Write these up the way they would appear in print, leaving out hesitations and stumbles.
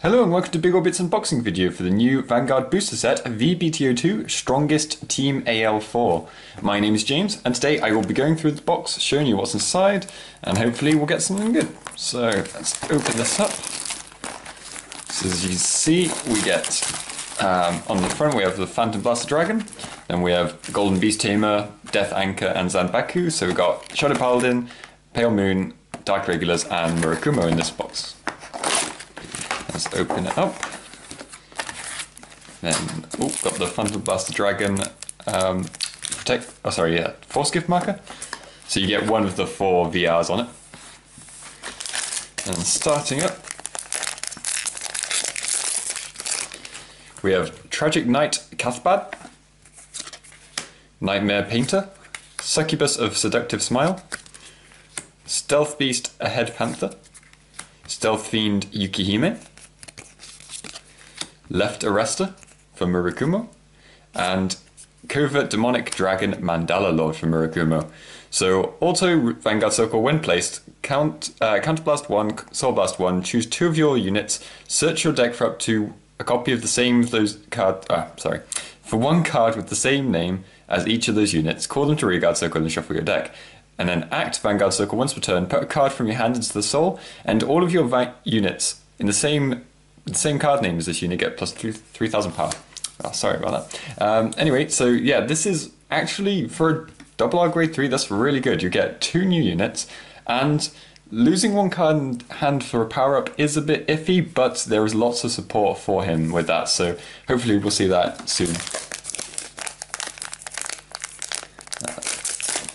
Hello and welcome to Big Ol' Bits unboxing video for the new Vanguard booster set V-BT02 Strongest Team AL4. My name is James and today I will be going through the box, showing you what's inside, and hopefully we'll get something good. So let's open this up. So as you can see, we get on the front we have the Phantom Blaster Dragon, then we have Golden Beast Tamer, Death Anchor and Zanbaku. So we've got Shadow Paladin, Pale Moon, Dark Regulars and Murakumo in this box. Let's open it up. Then, got the Phantom Blaster Dragon Force Gift marker. So you get one of the 4 VRs on it. And starting up, we have Tragic Knight Cathbad, Nightmare Painter, Succubus of Seductive Smile, Stealth Beast Ahead Panther, Stealth Fiend Yukihime, Left Arrester for Murakumo, and Covert Demonic Dragon Mandala Lord for Murakumo. So auto Vanguard Circle when placed, Counterblast 1, Soul Blast 1, choose 2 of your units, search your deck for up to a copy of the same of those for 1 card with the same name as each of those units, call them to Vanguard Circle and shuffle your deck. And then act Vanguard Circle once per turn, put a card from your hand into the soul, and all of your units in the same card name as this unit get plus 3,000 power. Oh, sorry about that. Anyway, so yeah, this is actually, for a double R grade 3, that's really good. You get 2 new units, and losing 1 card in hand for a power up is a bit iffy, but there is lots of support for him with that, so hopefully we'll see that soon.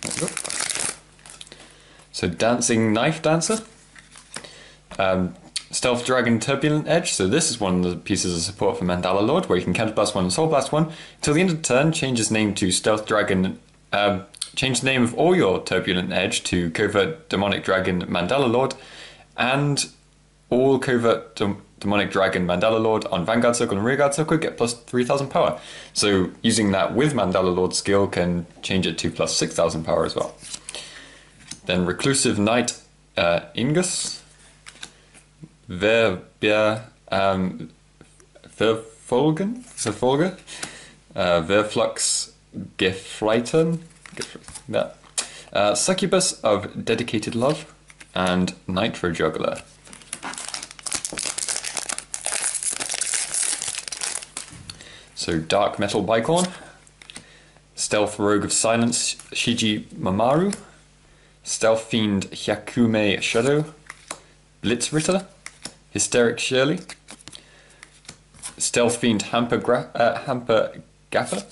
There we go. So Dancing Knife Dancer. Stealth Dragon Turbulent Edge, so this is one of the pieces of support for Mandala Lord, where you can Counterblast 1 and Soul Blast 1. Until the end of the turn, change his name to Stealth Dragon, change the name of all your Turbulent Edge to Covert Demonic Dragon Mandala Lord, and all Covert Demonic Dragon Mandala Lord on Vanguard Circle and Rearguard Circle get plus 3,000 power. So using that with Mandala Lord skill can change it to plus 6,000 power as well. Then Reclusive Knight Ingus, Verfolger, Verflux Gefreiten, Succubus of Dedicated Love, and Nitro Juggler. So Dark Metal Bicorn, Stealth Rogue of Silence Shiji Mamaru, Stealth Fiend Hyakume Shadow, Blitz Ritter, Hysteric Shirley, Stealth Fiend Hamper Gaffer,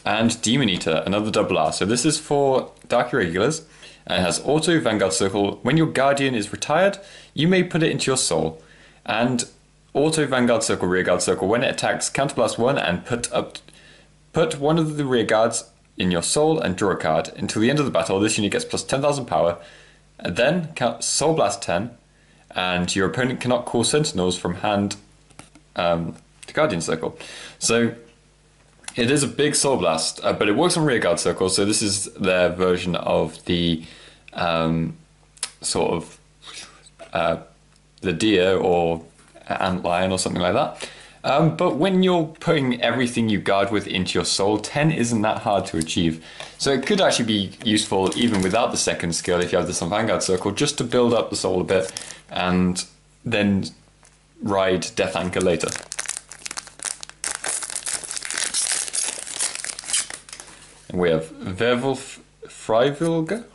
and Demon Eater, another double R. So this is for Dark Irregulars, and it has auto Vanguard Circle. When your Guardian is retired, you may put it into your soul, and auto Vanguard Circle, Rearguard Circle. When it attacks, Counterblast 1 and put one of the Rearguards in your soul and draw a card. Until the end of the battle, this unit gets plus 10,000 power, and then Soul Blast 10, and your opponent cannot call Sentinels from hand to Guardian Circle. So it is a big Soul Blast, but it works on Rearguard Circle, so this is their version of the the deer or antlion or something like that. But when you're putting everything you guard with into your soul, 10 isn't that hard to achieve. So it could actually be useful even without the second skill if you have this on Vanguard Circle, just to build up the soul a bit and then ride Death Anchor later. And we have Werwolf Freiwilliger,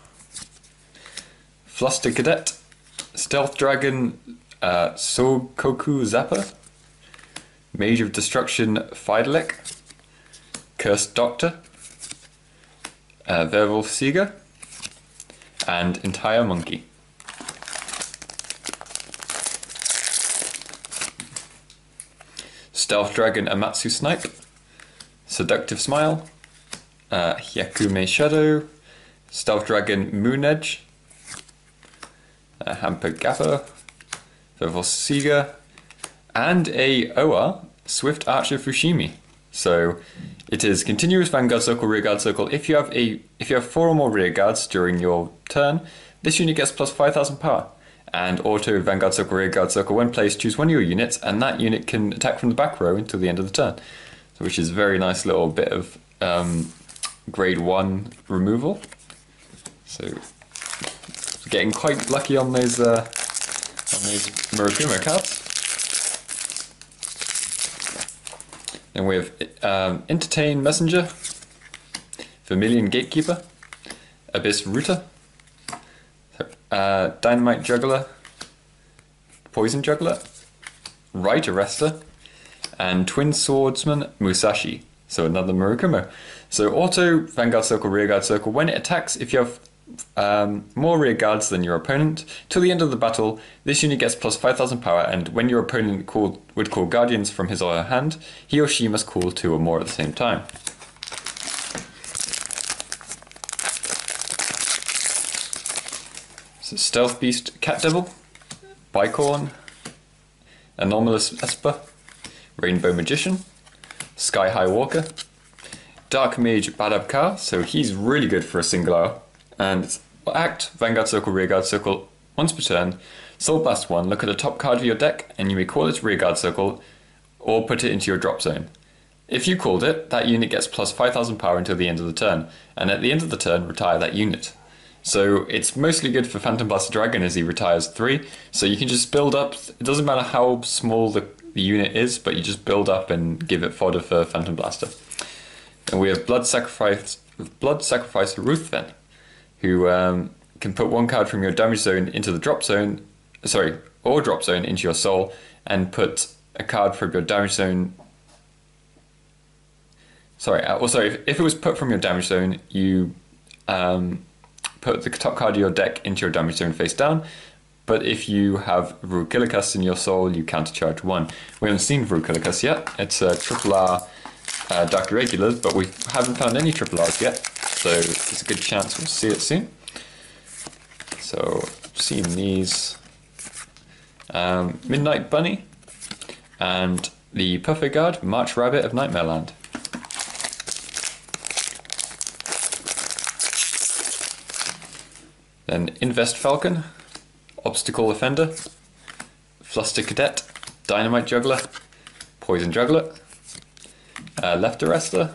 Fluster Cadet, Stealth Dragon Sokoku Zapper, Mage of Destruction Fidelek, Cursed Doctor, Werewolf Seeger, and Entire Monkey. Stealth Dragon Amatsu Snipe, Seductive Smile, Hyakume Shadow, Stealth Dragon Moon Edge, Hamper Gaffer, Werewolf Seeger, and a OR, Swift Archer Fushimi. So it is continuous Vanguard Circle, Rearguard Circle. If you have 4 or more Rearguards during your turn, this unit gets plus 5,000 power. and auto Vanguard Circle, Rearguard Circle. When placed, choose one of your units, and that unit can attack from the back row until the end of the turn. So, which is a very nice little bit of grade 1 removal. So, getting quite lucky on those Murakumo cards. Then we have Entertain Messenger, Vermilion Gatekeeper, Abyss Router, Dynamite Juggler, Poison Juggler, Right Arrester, and Twin Swordsman Musashi. So another Murakumo. So auto Vanguard Circle, Rearguard Circle. When it attacks, if you have more rear guards than your opponent, till the end of the battle, this unit gets plus 5,000 power, and when your opponent would call Guardians from his or her hand, he or she must call 2 or more at the same time. So Stealth Beast Cat Devil, Bicorn, Anomalous Esper, Rainbow Magician, Sky High Walker, Dark Mage Badabkar, so he's really good for a single hour. And act Vanguard Circle, Rearguard Circle once per turn. Soul Blast 1, look at the top card of your deck, and you may call its Rearguard Circle or put it into your drop zone. If you called it, that unit gets plus 5,000 power until the end of the turn, and at the end of the turn, retire that unit. So it's mostly good for Phantom Blaster Dragon as he retires 3, so you can just build up. It doesn't matter how small the unit is, but you just build up and give it fodder for Phantom Blaster. And we have Blood Sacrifice Ruthven, who can put 1 card from your damage zone into the drop zone, or drop zone into your soul, and put a card from your damage zone. If it was put from your damage zone, you put the top card of your deck into your damage zone face down. But if you have Irregulars in your soul, you countercharge 1. We haven't seen Irregulars yet. It's a RRR Dark Irregulars, but we haven't found any RRRs yet. So there's a good chance we'll see it soon. So seeing these, Midnight Bunny, and the Puffer Guard, March Rabbit of Nightmareland. Then Invest Falcon, Obstacle Offender, Fluster Cadet, Dynamite Juggler, Poison Juggler, Left Arrester,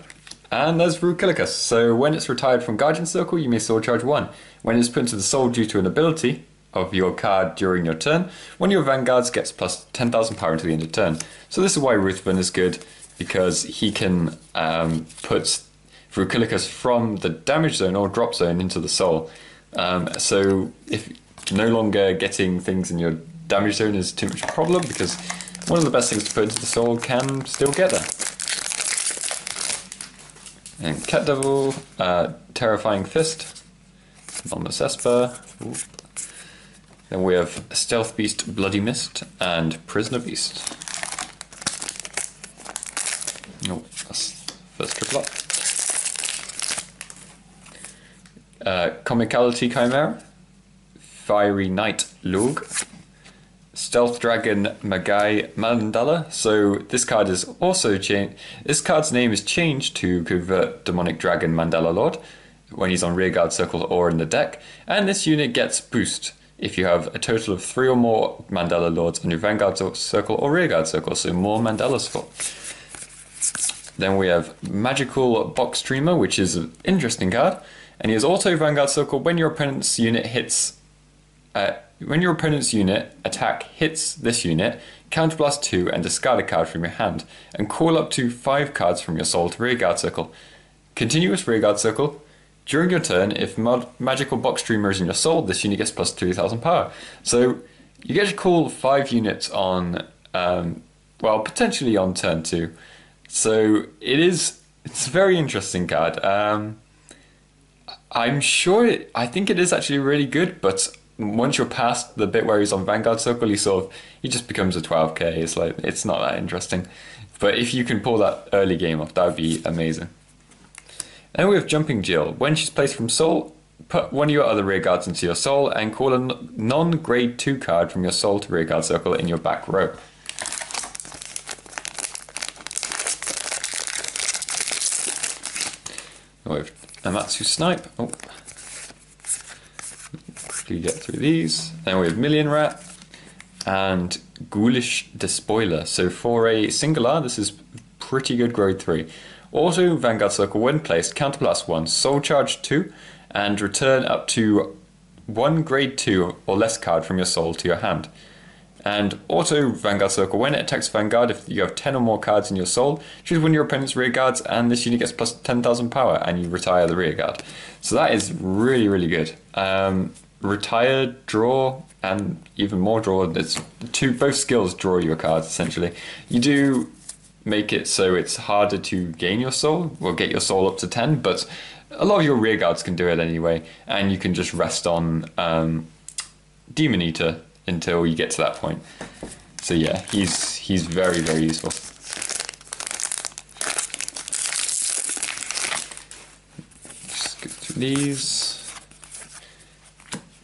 and there's Irregulars. So when it's retired from Guardian Circle, you may soul charge 1. When it's put into the soul due to an ability of your card during your turn, one of your Vanguards gets plus 10,000 power until the end of turn. So this is why Ruthven is good, because he can put Irregulars from the damage zone or drop zone into the soul. So if no longer getting things in your damage zone is too much of a problem, because one of the best things to put into the soul can still get there. And Cat Devil, Terrifying Fist, Anomalous Esper. Ooh. Then we have Stealth Beast, Bloody Mist, and Prisoner Beast. Oh, that's first triple up. Comicality Chimera, Fiery Knight Lug, Stealth Dragon Magai Mandala. So this card is also changed. This card's name is changed to Covert Demonic Dragon Mandala Lord when he's on Rearguard Circle or in the deck, and this unit gets boost if you have a total of 3 or more Mandala Lords on your Vanguard Circle or Rearguard Circle, so more Mandalas for. Then we have Magical Box Streamer, which is an interesting card, and he has auto Vanguard Circle when your opponent's unit hits. When your opponent's unit attack hits this unit, counterblast 2 and discard a card from your hand, and call up to 5 cards from your soul to Rearguard Circle. Continuous Rearguard Circle. During your turn, if Magical Box Streamer is in your soul, this unit gets plus 3,000 power. So you get to call 5 units on, potentially on turn 2. So it's a very interesting card. I think it is actually really good, but once you're past the bit where he's on Vanguard Circle, he just becomes a 12k. It's not that interesting. But if you can pull that early game off, that would be amazing. And we have Jumping Jill. When she's placed from soul, put one of your other rearguards into your soul and call a non-grade 2 card from your soul to Rearguard Circle in your back row. We have Amatsu Snipe. Oh. quickly get through these. Then we have Million Rat and Ghoulish Despoiler. So for a single R, this is pretty good grade 3. Also, Vanguard Circle, when placed, counterblast 1, Soul Charge 2, and return up to 1 grade 2 or less card from your soul to your hand. And auto Vanguard Circle, when it attacks Vanguard, if you have 10 or more cards in your soul, choose one of your opponent's rear guards, and this unit gets plus 10,000 power, and you retire the rear guard. So that is really, really good. Retire, draw, and even more draw. It's both skills draw your cards, essentially. You do make it so it's harder to gain your soul, or get your soul up to 10, but a lot of your rear guards can do it anyway, and you can just rest on Demon Eater until you get to that point. So yeah, he's very, very useful. Just go through these.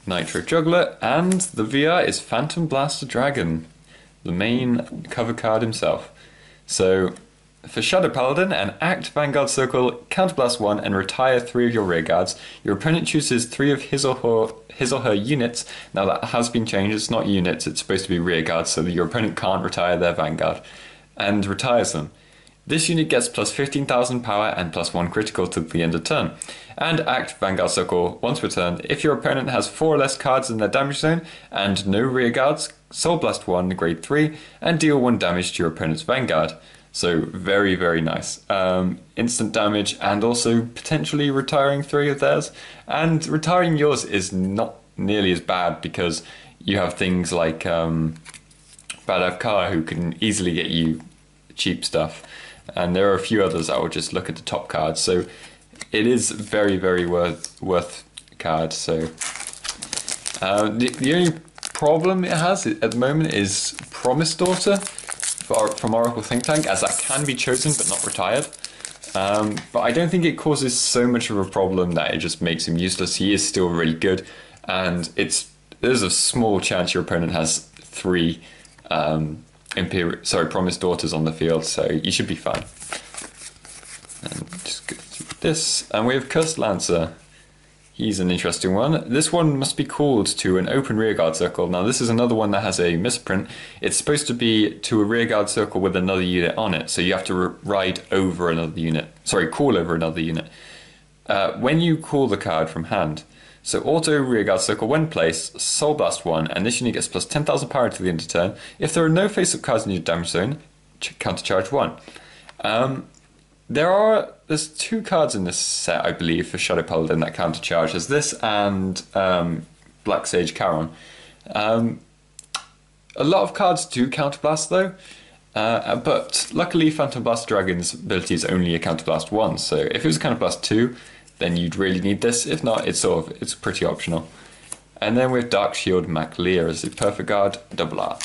Nitro Juggler, and the VR is Phantom Blaster Dragon, the main cover card himself. So for Shadow Paladin, and act Vanguard Circle, counterblast 1 and retire 3 of your rear guards. Your opponent chooses 3 of his or her units. Now that has been changed, it's not units, it's supposed to be rear guards, so that your opponent can't retire their Vanguard, and retires them. This unit gets plus 15,000 power and plus 1 critical to the end of turn. And act Vanguard Circle once per turn. If your opponent has 4 or less cards in their damage zone and no rear guards, Soul Blast 1 grade 3 and deal 1 damage to your opponent's Vanguard. So very, very nice. Instant damage and also potentially retiring 3 of theirs. And retiring yours is not nearly as bad because you have things like Badav Kar who can easily get you cheap stuff. And there are a few others that will just look at the top cards. So it is very, very worth card. So the only problem it has at the moment is Promise Daughter from Oracle Think Tank, as that can be chosen but not retired. But I don't think it causes so much of a problem that it just makes him useless. He is still really good, and there's a small chance your opponent has 3 Promise Daughters on the field, so you should be fine. And just go through this, and we have Cursed Lancer. He's an interesting one. This one must be called to an open rearguard circle. Now this is another one that has a misprint. It's supposed to be to a rearguard circle with another unit on it, so you have to ride over another unit. Sorry, call over another unit. When you call the card from hand, so auto rearguard circle when placed, Soul Blast 1, and this unit gets plus 10,000 power to the end of turn. If there are no face-up cards in your damage zone, countercharge 1. There's 2 cards in this set, I believe, for Shadow Paladin that countercharge. There's this and Black Sage Charon. A lot of cards do counterblast though, but luckily Phantom Blast Dragon's ability is only a counterblast 1, so if it was a counterblast 2, then you'd really need this. If not, it's pretty optional. And then with Dark Shield MacLear as the Perfect Guard R.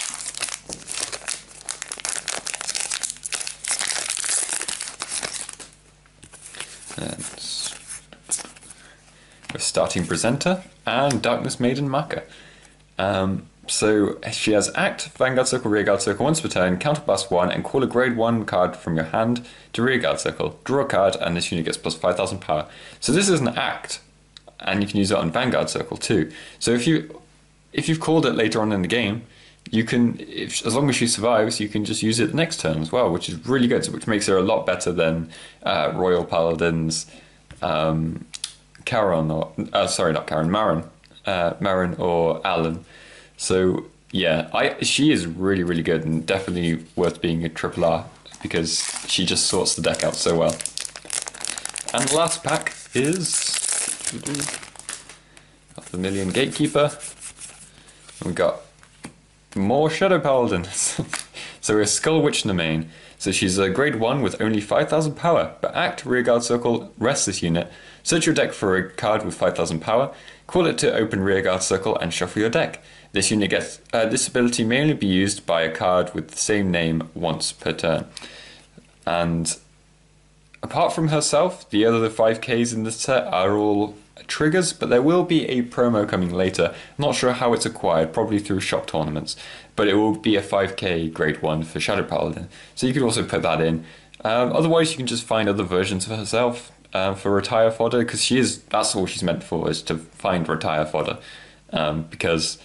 And we're starting Presenter and Darkness Maiden Maka. So she has act, Vanguard Circle, Rearguard Circle once per turn, counterblast 1, and call a grade 1 card from your hand to Rearguard Circle. Draw a card, and this unit gets plus 5,000 power. So this is an act, and you can use it on Vanguard Circle too. So if you've called it later on in the game, you can, as long as she survives, you can just use it the next turn as well, which is really good, which makes her a lot better than Royal Paladin's Charon, or sorry, not Charon, Marin or Alan. So yeah, she is really, really good and definitely worth being a triple R because she just sorts the deck out so well. And the last pack is got the Million Gatekeeper. And we got more Shadow Paladin. So we're Skull Witch in the main. So she's a grade 1 with only 5,000 power, but act Rearguard Circle, rest this unit, search your deck for a card with 5,000 power, call it to open Rearguard Circle and shuffle your deck. This unit gets, this ability may only be used by a card with the same name once per turn. And apart from herself, the other 5Ks in this set are all triggers, but there will be a promo coming later. I'm not sure how it's acquired, probably through shop tournaments, but it will be a 5K grade 1 for Shadow Paladin. So you could also put that in. Otherwise, you can just find other versions of herself for retire fodder, because that's all she's meant for, is to find retire fodder. because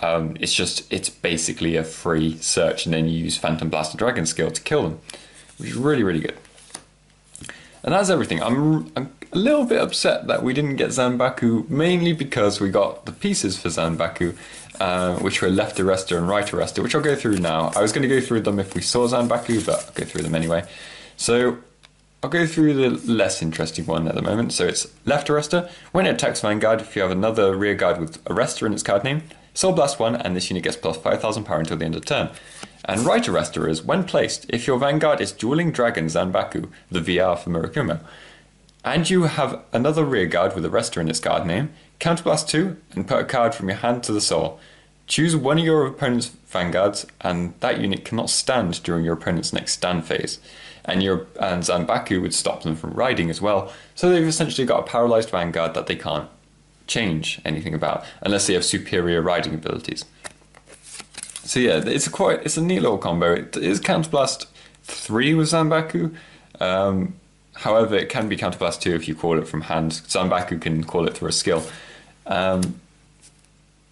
it's basically a free search, and then you use Phantom Blaster Dragon skill to kill them, which is really, really good. And that's everything. I'm a little bit upset that we didn't get Zanbaku, mainly because we got the pieces for Zanbaku, which were left arrestor and right arrestor, which I'll go through now. I was going to go through them if we saw Zanbaku, but I'll go through them anyway. So I'll go through the less interesting one at the moment. So it's left arrestor. When it attacks Vanguard, if you have another rear guard with arrestor in its card name, Soul Blast 1, and this unit gets plus 5,000 power until the end of turn. And right arrestor is, when placed, if your Vanguard is dueling Dragon Zanbaku, the VR for Murakumo, and you have another rear guard with arrestor in its card name, counterblast 2 and put a card from your hand to the soul. Choose one of your opponent's Vanguards, and that unit cannot stand during your opponent's next stand phase. And Zanbaku would stop them from riding as well, so they've essentially got a paralyzed Vanguard that they can't change anything about, unless they have superior riding abilities. So yeah, it's a neat little combo. It is Counterblast 3 with Zanbaku. However, it can be Counterblast 2 if you call it from hand. Zanbaku can call it through a skill. But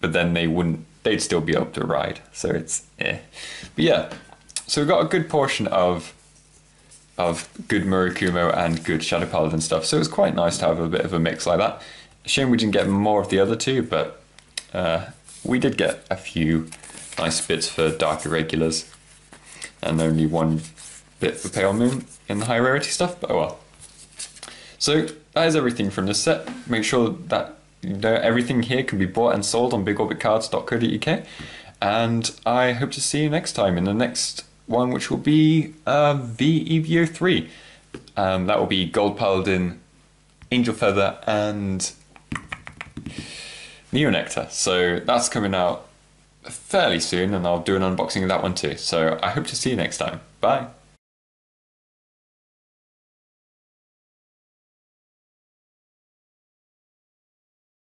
then they'd still be able to ride. So it's But yeah, so we've got a good portion of good Murakumo and good Shadow Paladin stuff. So it was quite nice to have a bit of a mix like that. Shame we didn't get more of the other two, but we did get a few nice bits for Dark Irregulars, and only one bit for Pale Moon in the high rarity stuff, but oh well. So that is everything from this set. Make sure that everything here can be bought and sold on bigorbitcards.co.uk, and I hope to see you next time in the next one, which will be V-BT02. That will be Gold Paladin, Angel Feather, and Neo Nectar. So that's coming out fairly soon, and I'll do an unboxing of that one too. So I hope to see you next time. Bye.